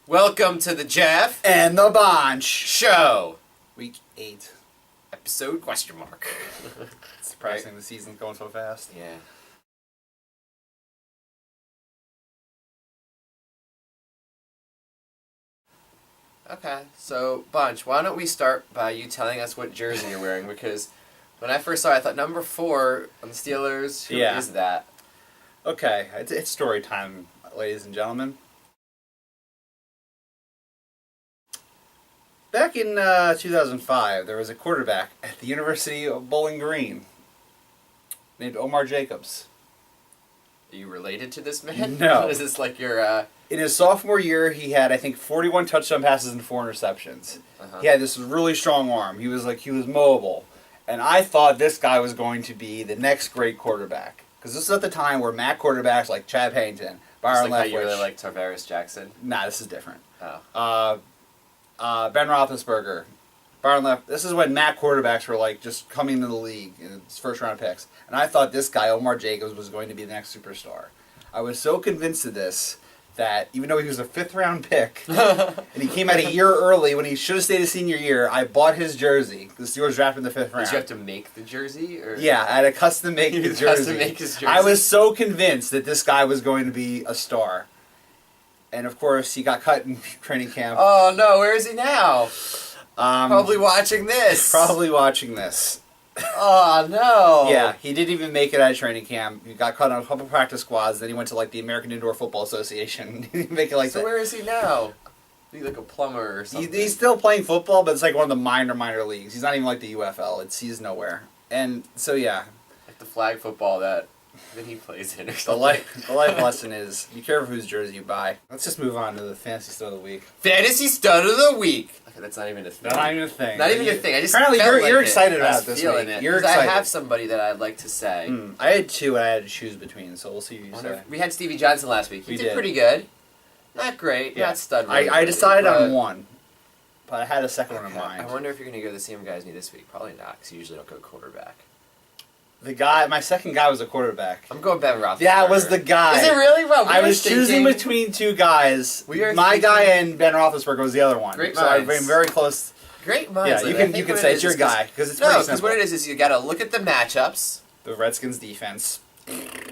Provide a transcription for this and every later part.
Welcome to the Jeff and the Bonch Show. Week 8. Episode question mark. It's surprising the season's going so fast. Yeah. Okay, so Bonch, why don't we start by you telling us what jersey you're wearing? Because when I first saw it, I thought number 4 on the Steelers. Who is that? Okay, it's story time, ladies and gentlemen. Back in 2005, there was a quarterback at the University of Bowling Green named Omar Jacobs. Are you related to this man? No. Is this like your... In his sophomore year, he had, I think, 41 touchdown passes and 4 interceptions. He had this really strong arm. He was mobile. And I thought this guy was going to be the next great quarterback. Because this is at the time where Matt quarterbacks like Chad Pennington, Byron Leftwich... How you really like Tarvaris Jackson? Nah, this is different. Oh. Ben Roethlisberger, Byron Leftwich. This is when Matt quarterbacks were like just coming into the league in his first round picks. And I thought this guy, Omar Jacobs, was going to be the next superstar. I was so convinced of this that even though he was a 5th round pick and he came out a year early when he should have stayed his senior year, I bought his jersey. The Steelers drafted in the 5th round. Did you have to make the jersey? Or? Yeah, I had to custom make the jersey. Custom make his jersey. I was so convinced that this guy was going to be a star. And of course, he got cut in training camp. Oh no, where is he now? Probably watching this. Probably watching this. Oh no. Yeah, he didn't even make it out of training camp. He got cut on a couple practice squads. Then he went to like the American Indoor Football Association. He didn't make it like so that. Where is he now? He's like a plumber or something. He's still playing football, but it's like one of the minor leagues. He's not even like the UFL. He's nowhere. And so yeah, like the flag football that he plays in or something. The life lesson is be careful whose jersey you buy. Let's just move on to the fantasy stud of the week. Fantasy stud of the week. Okay, that's not even a thing. Not even a thing. Not even a thing. I just apparently felt you're like excited about this week. You're excited. I have somebody that I'd like to say. I had 2 I had to choose between, so we'll see who you say. We had Stevie Johnson last week. He did pretty good. Not great. Yeah. Not stud. I decided on one, but I had a second one in mind. I wonder if you're going to go the same guy as me this week. Probably not, because you usually don't go quarterback. My second guy was a quarterback. I'm going Ben Roethlisberger. Yeah, it was the guy. Is it really? Well, I was choosing between 2 guys. My guy and Ben Roethlisberger was the other one. Great minds. So I've been very close. Great minds. Yeah, you can say it's your guy because it's pretty simple. Because what it is you got to look at the matchups. The Redskins defense.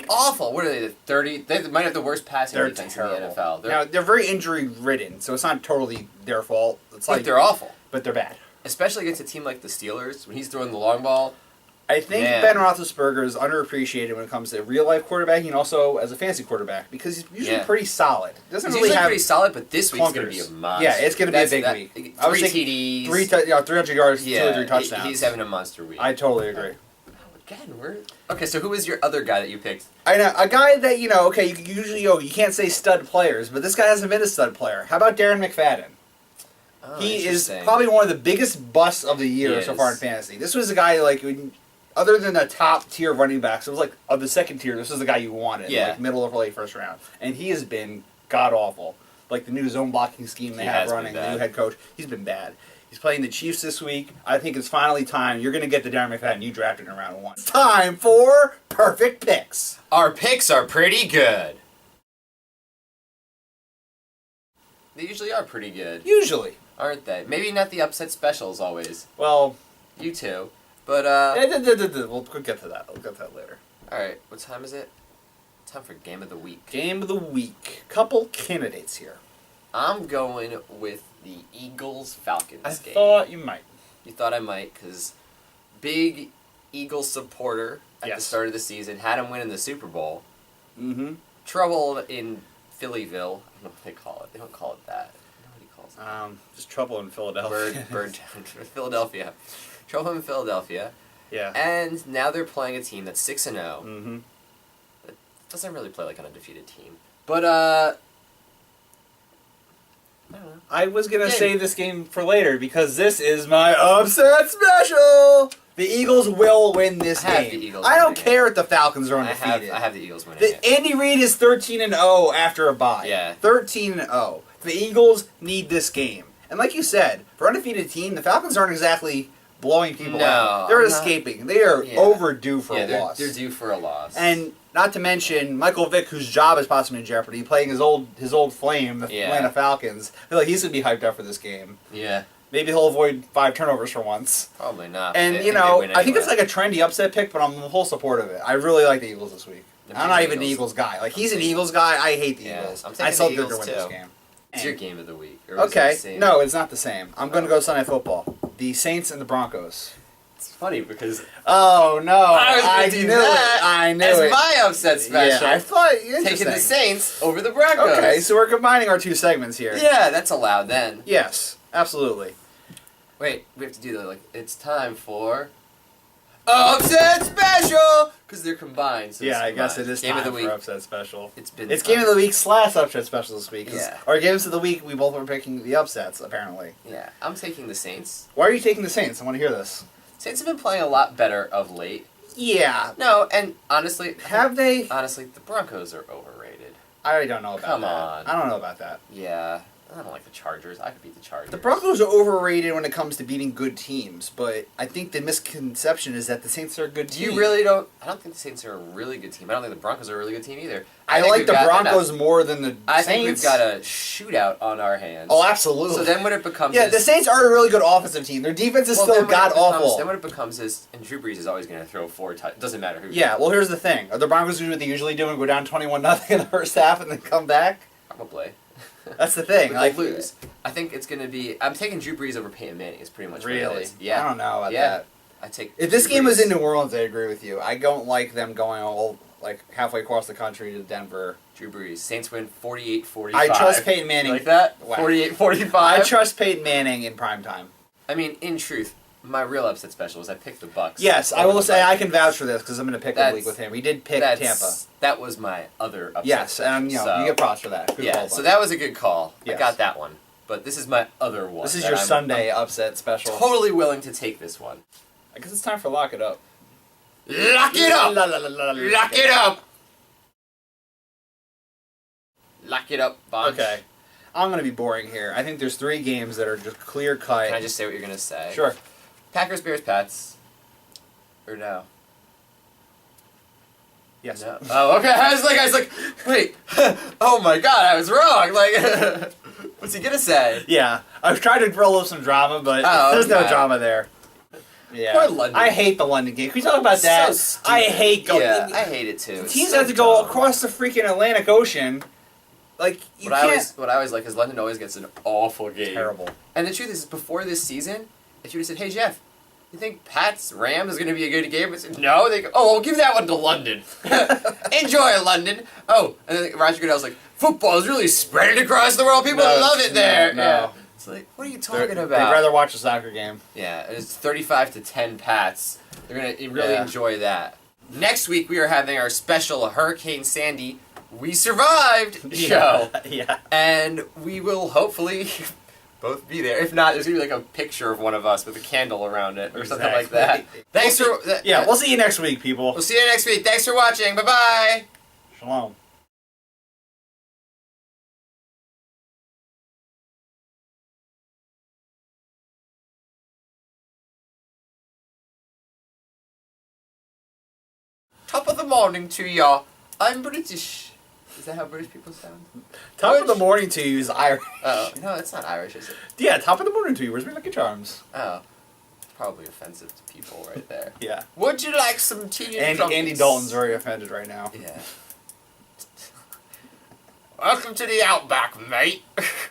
Awful. What are they? 30. They might have the worst passing defense terrible. in the NFL. They're very injury ridden, so it's not totally their fault. It's like they're awful. But they're bad. Especially against a team like the Steelers when he's throwing the long ball. I think Ben Roethlisberger is underappreciated when it comes to real-life quarterbacking and also as a fantasy quarterback because he's usually pretty solid. He's usually pretty solid, but this week's going to be a monster. Yeah, it's going to be a big week. 3 TDs. 300 yards, 2 or 3 touchdowns. He's having a monster week. I totally agree. Again, Okay, so who was your other guy that you picked? I know, a guy that, you can't say stud players, but this guy hasn't been a stud player. How about Darren McFadden? Oh, he is probably one of the biggest busts of the year so far in fantasy. This was a guy, other than the top tier of running backs, it was of the second tier, this was the guy you wanted, middle or late first round. And he has been god-awful. Like the new zone blocking scheme they have running, the new head coach, he's been bad. He's playing the Chiefs this week. I think it's finally time. You're going to get the Darren McFadden you drafted in round 1. It's time for Perfect Picks. Our picks are pretty good. They usually are pretty good. Usually. Aren't they? Maybe not the upset specials always. Well. You too. But, We'll get to that. We'll get to that later. Alright, what time is it? Time for Game of the Week. Game of the Week. Couple candidates here. I'm going with the Eagles-Falcons game. I thought you might. You thought I might, because big Eagles supporter at the start of the season, had him winning the Super Bowl. Mm-hmm. Trouble in Phillyville. I don't know what they call it. They don't call it that. Nobody calls it just trouble in Philadelphia. Philadelphia. Trouble in Philadelphia. Yeah. And now they're playing a team that's 6-0. Mm-hmm. That doesn't really play like an undefeated team. But, I don't know. I was going to save this game for later because this is my upset special. The Eagles will win this game. I don't care if the Falcons are undefeated. I have the Eagles winning it. Andy Reid is 13-0 after a bye. Yeah. 13-0. The Eagles need this game. And like you said, for an undefeated team, the Falcons aren't exactly blowing people out. They're escaping. They are overdue for a loss. They're due for a loss. And Not to mention Michael Vick, whose job is possibly in jeopardy, playing his old flame, the Atlanta Falcons. I feel like he's going to be hyped up for this game. Yeah. Maybe he'll avoid 5 turnovers for once. Probably not. And, you know, I think it's like a trendy upset pick, but I'm in full support of it. I really like the Eagles this week. I'm not even an Eagles guy. Like, he's an Eagles guy. I hate the Eagles. I still think they're win this game. It's your game of the week. Okay. No, it's not the same. I'm going to go Sunday Football. The Saints and the Broncos. It's funny because... Oh, no. I knew that I knew as it. my upset special. Yeah, I thought... Taking the Saints over the Broncos. Okay, so we're combining our 2 segments here. Yeah, that's allowed then. Yes, absolutely. Wait, we have to do that. Like, it's time for... Upset Special! Because they're combined. So yeah, I guess it is game time of the week. for Upset Special. It's Game of the Week / Upset Special this week. Yeah. Our Games of the Week, we both were picking the upsets, apparently. Yeah, I'm taking the Saints. Why are you taking the Saints? I want to hear this. Saints have been playing a lot better of late. Yeah. No, and honestly... Have they? Honestly, the Broncos are overrated. I don't know about Come that. on. I don't know about that. Yeah. I don't like the Chargers. I could beat the Chargers. The Broncos are overrated when it comes to beating good teams, but I think the misconception is that the Saints are a good team. You really don't... I don't think the Saints are a really good team. I don't think the Broncos are a really good team either. I like the Broncos more than the Saints. I think we've got a shootout on our hands. Oh, absolutely. So then when it becomes... Yeah, the Saints are a really good offensive team. Their defense is still god-awful. Then what it becomes is... And Drew Brees is always going to throw 4 touchdowns. Doesn't matter who. Yeah, well, here's the thing. Are the Broncos doing what they usually do and go down 21-0 in the first half and then come back? Probably. That's the thing. Like, lose. I think it's going to be... I'm taking Drew Brees over Peyton Manning is pretty much what it is. Yeah. I don't know about that. I take if this game was in New Orleans, I agree with you. I don't like them going all like halfway across the country to Denver. Drew Brees. Saints win 48-45. I trust Peyton Manning. You like that? Wow. 48-45. I trust Peyton Manning in prime time. I mean, in truth, my real upset special is I picked the Bucks. Yes, I will say I can vouch for this because I'm going to pick a week with him. He did pick Tampa. That was my other upset. Yes, and you get props for that. Good call, so that was a good call. Yes. I got that one. But this is my other one. This is your Sunday upset special. Totally willing to take this one. I guess it's time for Lock It Up. Lock it up! Lock it up! Lock it up, Bonch. Okay. I'm going to be boring here. I think there's 3 games that are just clear cut. Can I just say what you're going to say? Sure. Packers, Bears, Pats. Or no? Yes. No. Oh, okay. I was like, wait. Oh my God, I was wrong. Like, what's he gonna say? Yeah, I was trying to roll up some drama, but there's no drama there. Yeah. Poor London. I hate the London game. Can we talk about that? So I hate going. Yeah, I hate it too. Teams have to go across the freaking Atlantic Ocean. Like you can't. What I always like is London always gets an awful game. Terrible. And the truth is, before this season, if you would have said, "Hey Jeff, you think Pats Rams is going to be a good game?" I said, "No." They go, "Oh, we'll give that one to London. Enjoy London." Oh, and then Roger Goodell's like, "Football is really spreading across the world. People love it there." No. Yeah. It's like, what are you talking about? They'd rather watch a soccer game. Yeah, it's 35-10 Pats. They're going to really enjoy that. Next week we are having our special Hurricane Sandy We Survived show. Yeah. And we will hopefully both be there. If not, there's going to be like a picture of one of us with a candle around it or something like that. Thanks for... we'll see you next week, people. We'll see you next week. Thanks for watching. Bye-bye. Shalom. Top of the morning to y'all. I'm British. Is that how British people sound? Top of the morning to you is Irish. Oh, no, it's not Irish, is it? Yeah, top of the morning to you. Where's my Lucky Charms? Oh. Probably offensive to people right there. Yeah. Would you like some tea and crumpets? Andy Dalton's very offended right now. Yeah. Welcome to the Outback, mate.